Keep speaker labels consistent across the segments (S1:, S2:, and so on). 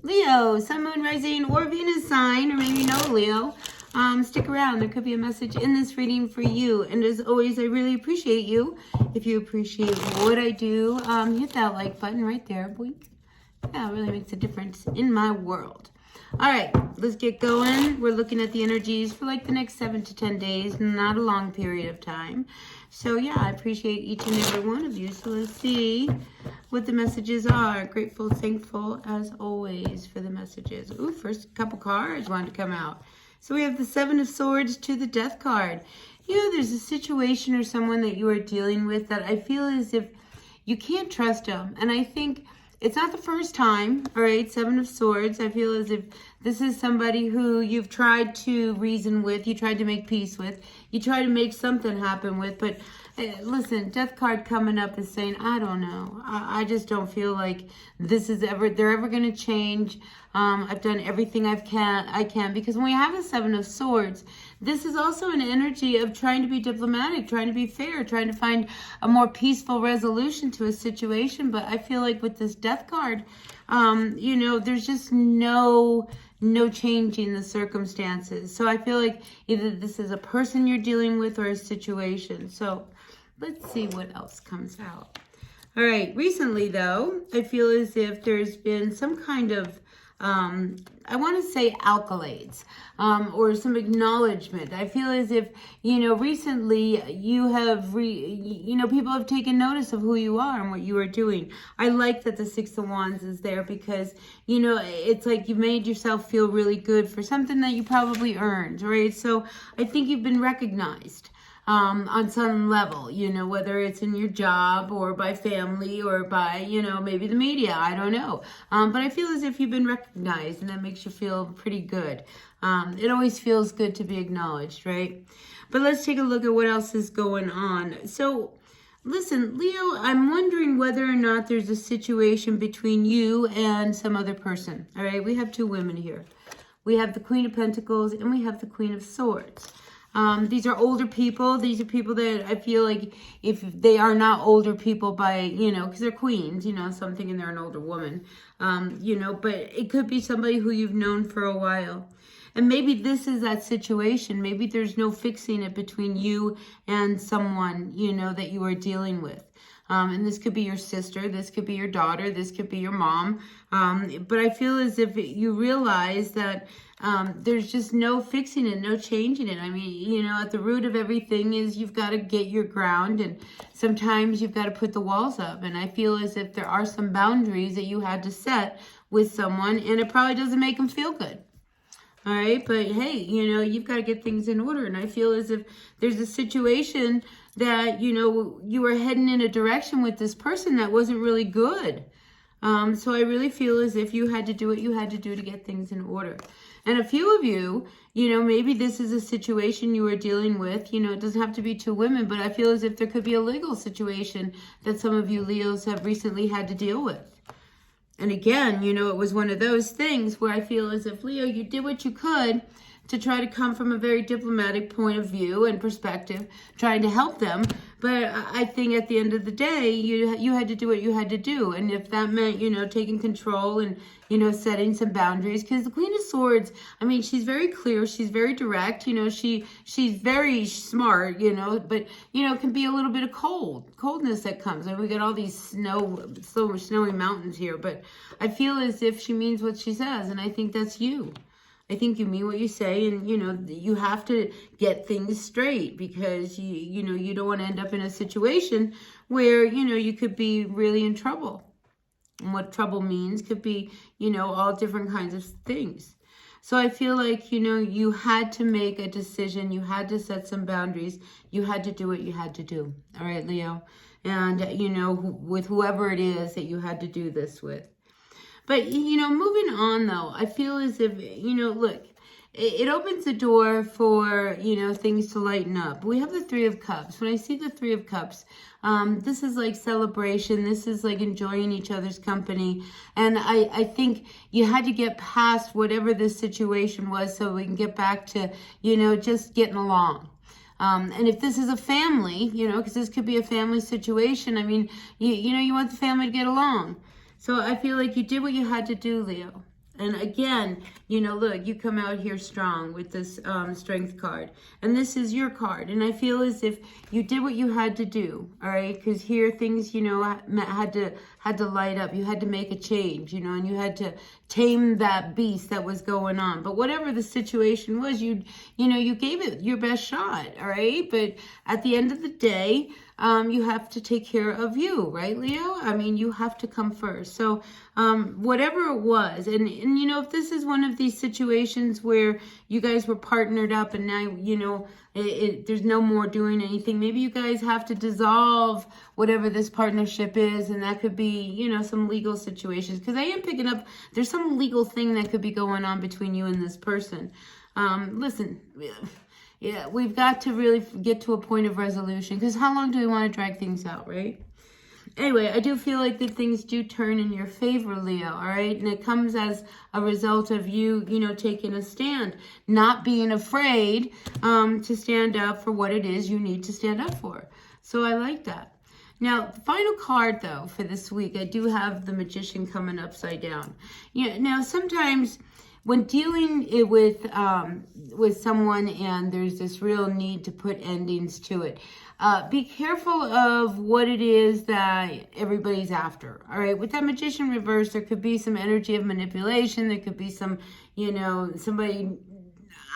S1: Leo, Sun, Moon, Rising, or Venus sign, or maybe no Leo. Stick around. There could be a message in this reading for you. And as always, I really appreciate you. If you appreciate what I do, hit that like button right there. Boink. Yeah, it really makes a difference in my world. All right, let's get going. We're looking at the energies for like the next 7 to 10 days, not a long period of time. So yeah, I appreciate each and every one of you. So let's see what the messages are. Grateful, thankful, as always, for the messages. Ooh, first couple cards want to come out. So we have the Seven of Swords to the Death card. You know, there's a situation or someone that you are dealing with that I feel as if you can't trust them. And I think it's not the first time, all right? Seven of Swords. I feel as if this is somebody who you've tried to reason with, you tried to make peace with, you try to make something happen with, but listen, Death card coming up is saying, I don't know. I just don't feel like they're ever going to change. I've done everything I can, because when we have the Seven of Swords, this is also an energy of trying to be diplomatic, trying to be fair, trying to find a more peaceful resolution to a situation. But I feel like with this Death card, you know, there's just no changing the circumstances. So I feel like either this is a person you're dealing with or a situation. So let's see what else comes out. All right. Recently, though, I feel as if there's been some kind of I want to say accolades, or some acknowledgement. I feel as if, you know, recently you have, people have taken notice of who you are and what you are doing. I like that the Six of Wands is there because, you know, it's like you made yourself feel really good for something that you probably earned, right? So I think you've been recognized. On some level, you know, whether it's in your job or by family or by, you know, maybe the media, I don't know. But I feel as if you've been recognized, and that makes you feel pretty good. It always feels good to be acknowledged, right? But let's take a look at what else is going on. So listen, Leo, I'm wondering whether or not there's a situation between you and some other person. All right, we have two women here. We have the Queen of Pentacles and we have the Queen of Swords. These are older people. These are people that I feel like if they are not older people by, you know, because they're queens, you know, so I'm thinking they're an older woman, you know, but it could be somebody who you've known for a while. And maybe this is that situation. Maybe there's no fixing it between you and someone, you know, that you are dealing with. And this could be your sister, this could be your daughter, this could be your mom. But I feel as if you realize that there's just no fixing it, no changing it. I mean, you know, at the root of everything is you've got to get your ground, and sometimes you've got to put the walls up. And I feel as if there are some boundaries that you had to set with someone, and it probably doesn't make them feel good. All right, but hey, you know, you've got to get things in order. And I feel as if there's a situation that, you know, you were heading in a direction with this person that wasn't really good. So I really feel as if you had to do what you had to do to get things in order. And a few of you, you know, maybe this is a situation you are dealing with. You know, it doesn't have to be two women, but I feel as if there could be a legal situation that some of you Leos have recently had to deal with. And again, you know, it was one of those things where I feel as if, Leo, you did what you could to try to come from a very diplomatic point of view and perspective, trying to help them. But I think at the end of the day, you had to do what you had to do. And if that meant, you know, taking control and, you know, setting some boundaries, because the Queen of Swords, I mean, she's very clear, she's very direct, you know, she's very smart, you know, but, you know, it can be a little bit of coldness that comes. And we got all these snowy mountains here, but I feel as if she means what she says, and I think that's you. I think you mean what you say, and, you know, you have to get things straight because, you know, you don't want to end up in a situation where, you know, you could be really in trouble. And what trouble means could be, you know, all different kinds of things. So I feel like, you know, you had to make a decision. You had to set some boundaries. You had to do what you had to do. All right, Leo. And, you know, with whoever it is that you had to do this with. But, you know, moving on, though, I feel as if, you know, look, it opens the door for, you know, things to lighten up. We have the Three of Cups. When I see the Three of Cups, this is like celebration. This is like enjoying each other's company. And I think you had to get past whatever this situation was so we can get back to, you know, just getting along. And if this is a family, you know, because this could be a family situation, I mean, you know, you want the family to get along. So I feel like you did what you had to do, Leo. And again, you know, look, you come out here strong with this strength card. And this is your card. And I feel as if you did what you had to do, all right? Because here things, you know, had to light up. You had to make a change, you know, and you had to tame that beast that was going on. But whatever the situation was, you know, you gave it your best shot, all right? But at the end of the day, you have to take care of you, right, Leo? I mean, you have to come first. So whatever it was, and you know, if this is one of these situations where you guys were partnered up and now, you know, there's no more doing anything, maybe you guys have to dissolve whatever this partnership is, and that could be, you know, some legal situations, because I am picking up there's some legal thing that could be going on between you and this person. Listen, yeah, we've got to really get to a point of resolution, because how long do we want to drag things out, right? Anyway, I do feel like that things do turn in your favor, Leo, all right? And it comes as a result of you, you know, taking a stand, not being afraid to stand up for what it is you need to stand up for. So I like that. Now, the final card, though, for this week, I do have the Magician coming upside down. Yeah, now, sometimes when dealing with someone and there's this real need to put endings to it, be careful of what it is that everybody's after, all right? With that Magician reverse, there could be some energy of manipulation. There could be some, you know, somebody,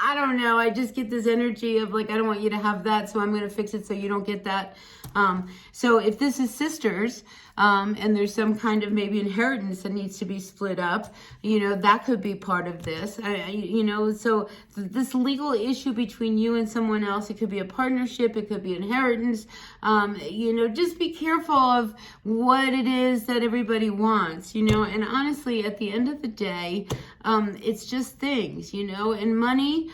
S1: I don't know. I just get this energy of like, I don't want you to have that, so I'm going to fix it so you don't get that. So if this is sisters, and there's some kind of maybe inheritance that needs to be split up, you know, that could be part of this. You know, so this legal issue between you and someone else, it could be a partnership, it could be inheritance. You know, just be careful of what it is that everybody wants, you know, and honestly, at the end of the day, it's just things, you know, and money,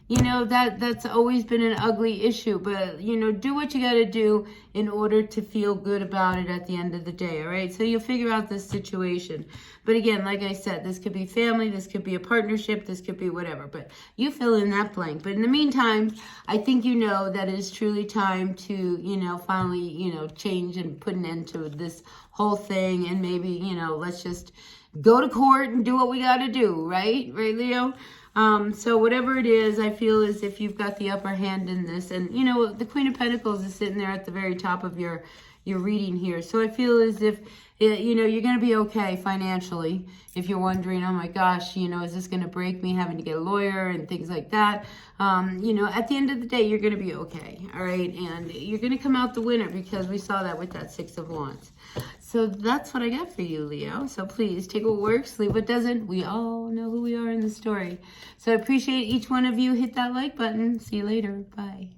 S1: you know, that's always been an ugly issue, but, you know, do what you got to do in order to feel good about it at the end of the day, all right? So you'll figure out this situation. But again, like I said, this could be family, this could be a partnership, this could be whatever, but you fill in that blank. But in the meantime, I think you know that it is truly time to, you know, finally, you know, change and put an end to this whole thing, and maybe, you know, let's just go to court and do what we got to do, right? Right, Leo? So whatever it is, I feel as if you've got the upper hand in this. And, you know, the Queen of Pentacles is sitting there at the very top of your reading here. So I feel as if, you know, you're going to be okay financially. If you're wondering, oh my gosh, you know, is this going to break me having to get a lawyer and things like that? You know, at the end of the day, you're going to be okay. All right. And you're going to come out the winner, because we saw that with that Six of Wands. So that's what I got for you, Leo. So please take what works, leave what doesn't. We all know who we are in the story. So I appreciate each one of you. Hit that like button. See you later. Bye.